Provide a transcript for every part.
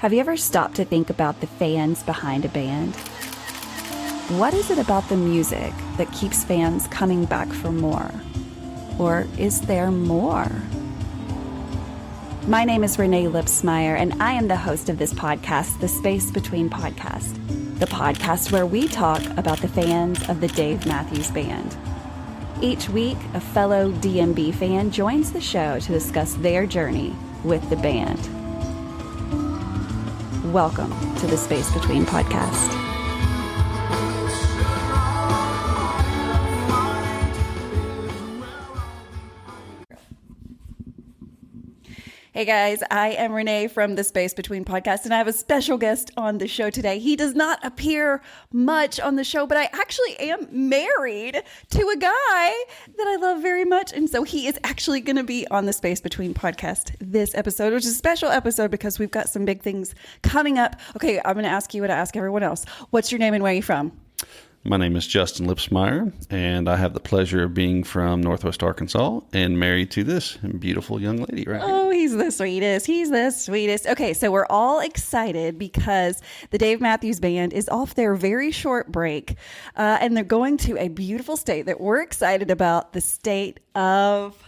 Have you ever stopped to think about the fans behind a band? What is it about the music that keeps fans coming back for more? Or is there more? My name is Renae Lipsmeyer, and I am the host of this podcast, The Space Between Podcast, the podcast where we talk about the fans of the Dave Matthews Band. Each week, a fellow DMB fan joins the show to discuss their journey with the band. Welcome to the Space Between Podcast. Hey guys, I am Renae from the Space Between Podcast, and I have a special guest on the show today. He does not appear much on the show, but I actually am married to a guy that I love very much, and so he is actually going to be on the Space Between Podcast this episode, which is a special episode because we've got some big things coming up. Okay, I'm going to ask you what I ask everyone else. What's your name and where are you from? My name is Justin Lipsmeyer, and I have the pleasure of being from Northwest Arkansas and married to this beautiful young lady right here. Oh, he's the sweetest. He's the sweetest. Okay, so we're all excited because the Dave Matthews Band is off their very short break, and they're going to a beautiful state that we're excited about, the state of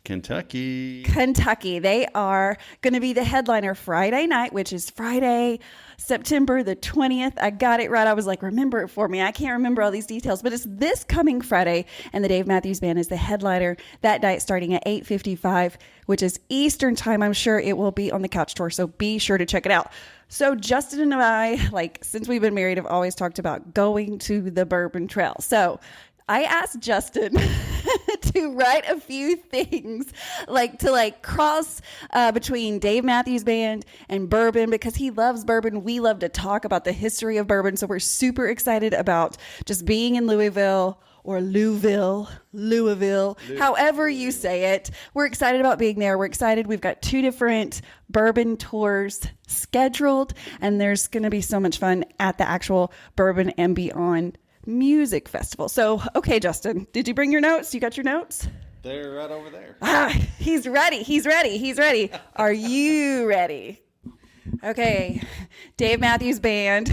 Kentucky. They are going to be the headliner Friday night, which is Friday, September the 20th. I got it right. I was like, remember it for me. I can't remember all these details, but it's this coming Friday, and the Dave Matthews Band is the headliner that night starting at 8:55, which is Eastern time. I'm sure it will be on the Couch Tour, so be sure to check it out. So Justin and I, since we've been married, have always talked about going to the Bourbon Trail. So I asked Justin to write a few things to cross between Dave Matthews Band and bourbon because he loves bourbon. We love to talk about the history of bourbon. So we're super excited about just being in Louisville or Louisville, however you say it. We're excited about being there. We're excited. We've got 2 different bourbon tours scheduled, and there's going to be so much fun at the actual Bourbon and Beyond music festival. So, okay, Justin, did you bring your notes? You got your notes? They're right over there. He's ready. Are you ready? Okay, Dave Matthews Band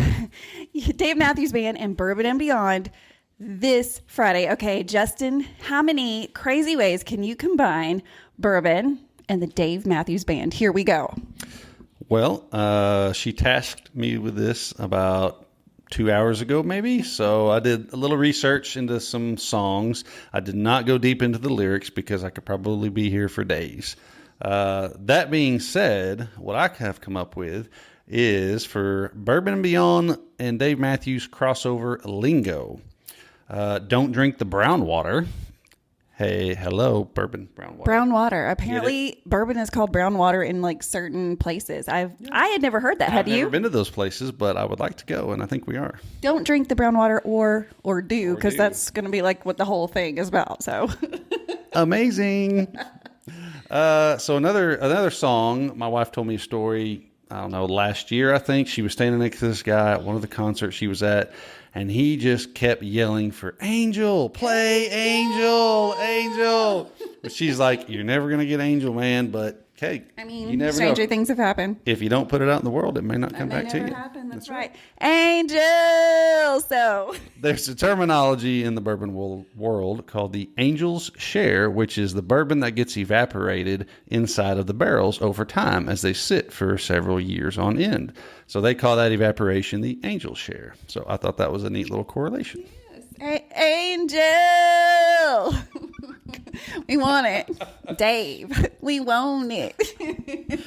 and Bourbon and Beyond this Friday. Okay, Justin, how many crazy ways can you combine bourbon and the Dave Matthews Band? Here we go. Well, she tasked me with this about 2 hours ago, maybe. So I did a little research into some songs. I did not go deep into the lyrics because I could probably be here for days. That being said, what I have come up with is for Bourbon and Beyond and Dave Matthews crossover lingo. Don't drink the brown water. Hey, hello, bourbon, brown water. Brown water. Apparently, bourbon is called brown water in certain places. I had never heard that. Had you? I've never been to those places, but I would like to go, and I think we are. Don't drink the brown water or do, because that's going to be what the whole thing is about. So amazing. So another song. My wife told me a story. I don't know, last year I think she was standing next to this guy at one of the concerts she was at. And he just kept yelling for Angel, play Angel. But she's like, you're never going to get Angel, man. But, hey, you never stranger know. Things have happened. If you don't put it out in the world, it may not come back to you. That's right. Angel. So there's a terminology in the bourbon world called the Angel's Share, which is the bourbon that gets evaporated inside of the barrels over time as they sit for several years on end. So they call that evaporation the Angel's Share. So I thought that was a neat little correlation. Yes. Angel. We want it. Dave, we want it.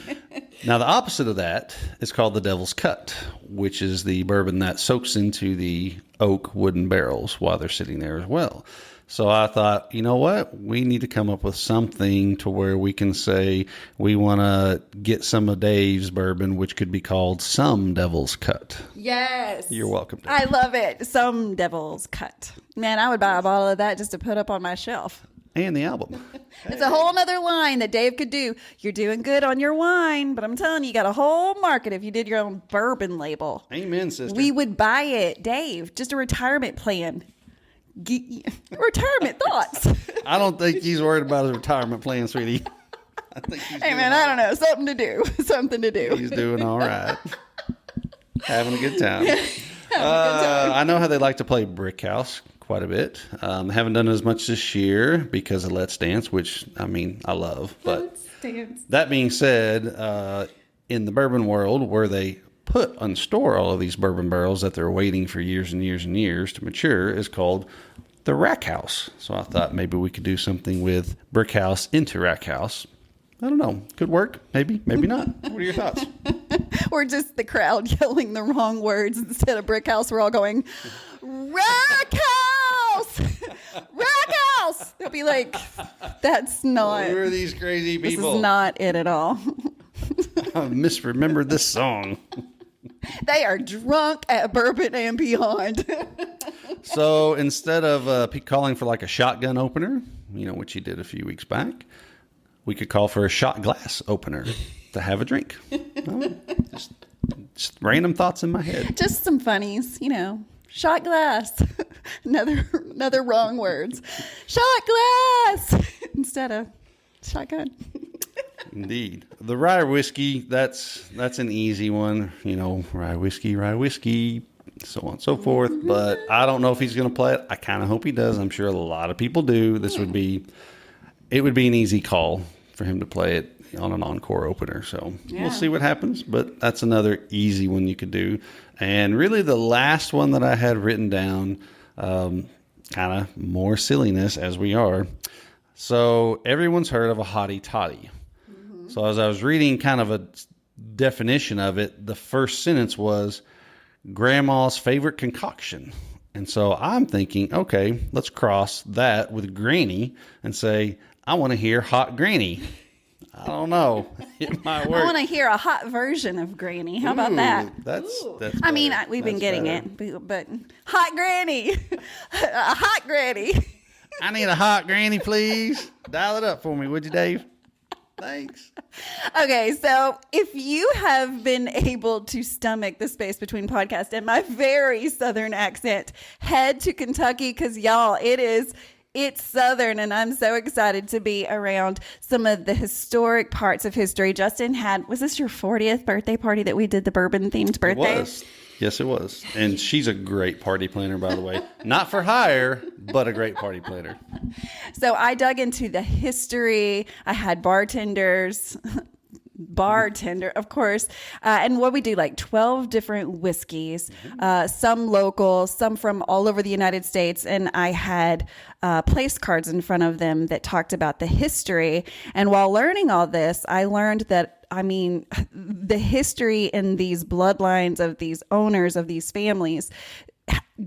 Now, the opposite of that is called the Devil's Cut, which is the bourbon that soaks into the oak wooden barrels while they're sitting there as well. So I thought, you know what? We need to come up with something to where we can say we want to get some of Dave's bourbon, which could be called Some Devil's Cut. Yes. You're welcome, Dave. I love it. Some Devil's Cut. Man, I would buy a bottle of that just to put up on my shelf. And the album. It's a whole nother line that Dave could do. You're doing good on your wine, but I'm telling you, you got a whole market if you did your own bourbon label. Amen, sister. We would buy it. Dave, just a retirement plan. Retirement thoughts. I don't think he's worried about his retirement plan, sweetie. I think he's Hey, man, I don't know. Something to do. Something to do. He's doing all right. Having a good time. I know how they like to play Brick House quite a bit. Haven't done it as much this year because of Let's Dance, which, I mean, I love. But Let's Dance. That being said, in the bourbon world where they put and store all of these bourbon barrels that they're waiting for years and years and years to mature is called the rack house. So I thought maybe we could do something with Brick House into rack house. I don't know. Could work. Maybe, maybe not. What are your thoughts? Or just the crowd yelling the wrong words instead of Brick House. We're all going, Rack House! Rack House! They'll be like, that's not. Who are these crazy people? This is not it at all. I misremembered this song. They are drunk at Bourbon and Beyond. So instead of calling for like a shotgun opener, which you did a few weeks back, we could call for a shot glass opener to have a drink. Just random thoughts in my head. Just some funnies, Shot glass. Another wrong words. Shot glass instead of shotgun. Indeed. The rye whiskey, that's an easy one. Rye whiskey, so on and so forth. But I don't know if he's going to play it. I kind of hope he does. I'm sure a lot of people do. It would be an easy call for him to play it on an encore opener. So We'll see what happens. But that's another easy one you could do. And really the last one that I had written down, kind of more silliness as we are. So everyone's heard of a hottie toddy. Mm-hmm. So as I was reading kind of a definition of it, the first sentence was grandma's favorite concoction. And so I'm thinking, okay, let's cross that with granny and say, I want to hear hot granny. I don't know. It might work. I want to hear a hot version of granny. How about that? That's I mean, we've been getting better. it, but hot granny. A hot granny. I need a hot granny, please. Dial it up for me, would you, Dave? Thanks. Okay, so if you have been able to stomach the space between podcast and my very Southern accent, head to Kentucky because, y'all, it's Southern, and I'm so excited to be around some of the historic parts of history. Justin was this your 40th birthday party that we did the bourbon-themed birthday? It was. Yes, it was. And she's a great party planner, by the way. Not for hire, but a great party planner. So I dug into the history. I had bartender, of course. And what we do, like 12 different whiskeys, some local, some from all over the United States. And I had place cards in front of them that talked about the history. And while learning all this, I learned that, the history in these bloodlines of these owners of these families,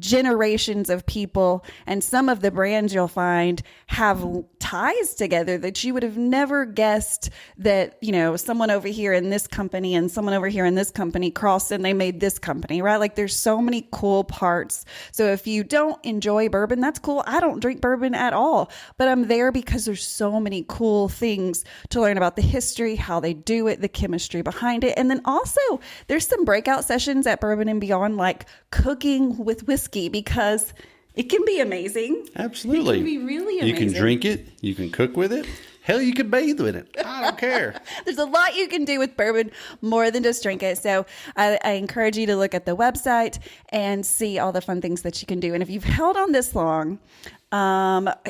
generations of people, and some of the brands you'll find have ties together that you would have never guessed that, someone over here in this company and someone over here in this company crossed and they made this company, right? Like there's so many cool parts. So if you don't enjoy bourbon, that's cool. I don't drink bourbon at all, but I'm there because there's so many cool things to learn about the history, how they do it, the chemistry behind it. And then also there's some breakout sessions at Bourbon and Beyond, like cooking with whiskey, because it can be amazing. Absolutely. It can be really amazing. You can drink it. You can cook with it. Hell, you can bathe with it. I don't care. There's a lot you can do with bourbon more than just drink it. So I encourage you to look at the website and see all the fun things that you can do. And if you've held on this long,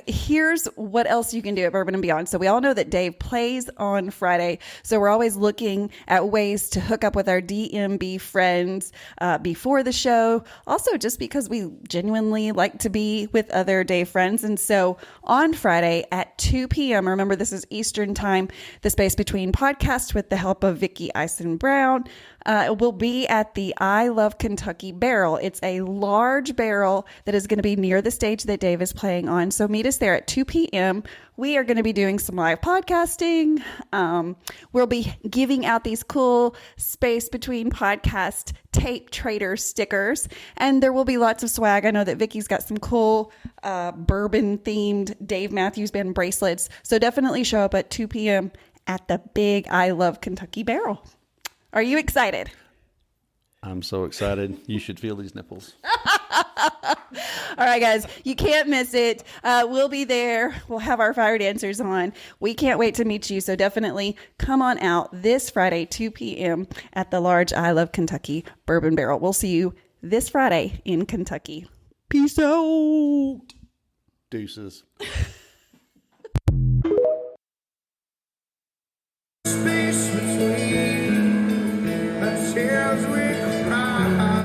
here's what else you can do at Bourbon and Beyond. So we all know that Dave plays on Friday. So we're always looking at ways to hook up with our DMB friends before the show. Also, just because we genuinely like to be with other Dave friends. And so on Friday at 2 p.m., remember this is Eastern time, the space between podcasts with the help of Vicki Eisen Brown, will be at the I Love Kentucky barrel. It's a large barrel that is going to be near the stage that Dave is playing on. So meet us there at 2 p.m. We are going to be doing some live podcasting. We'll be giving out these cool space between podcast tape trader stickers, and there will be lots of swag. I know that Vicky's got some cool bourbon themed Dave Matthews Band bracelets. So definitely show up at 2 p.m. at the big I Love Kentucky barrel. Are you excited? I'm so excited. You should feel these nipples. All right, guys, you can't miss it. We'll be there. We'll have our fire dancers on. We can't wait to meet you. So definitely come on out this Friday, 2 p.m. at the large I Love Kentucky Bourbon Barrel. We'll see you this Friday in Kentucky. Peace out. Deuces.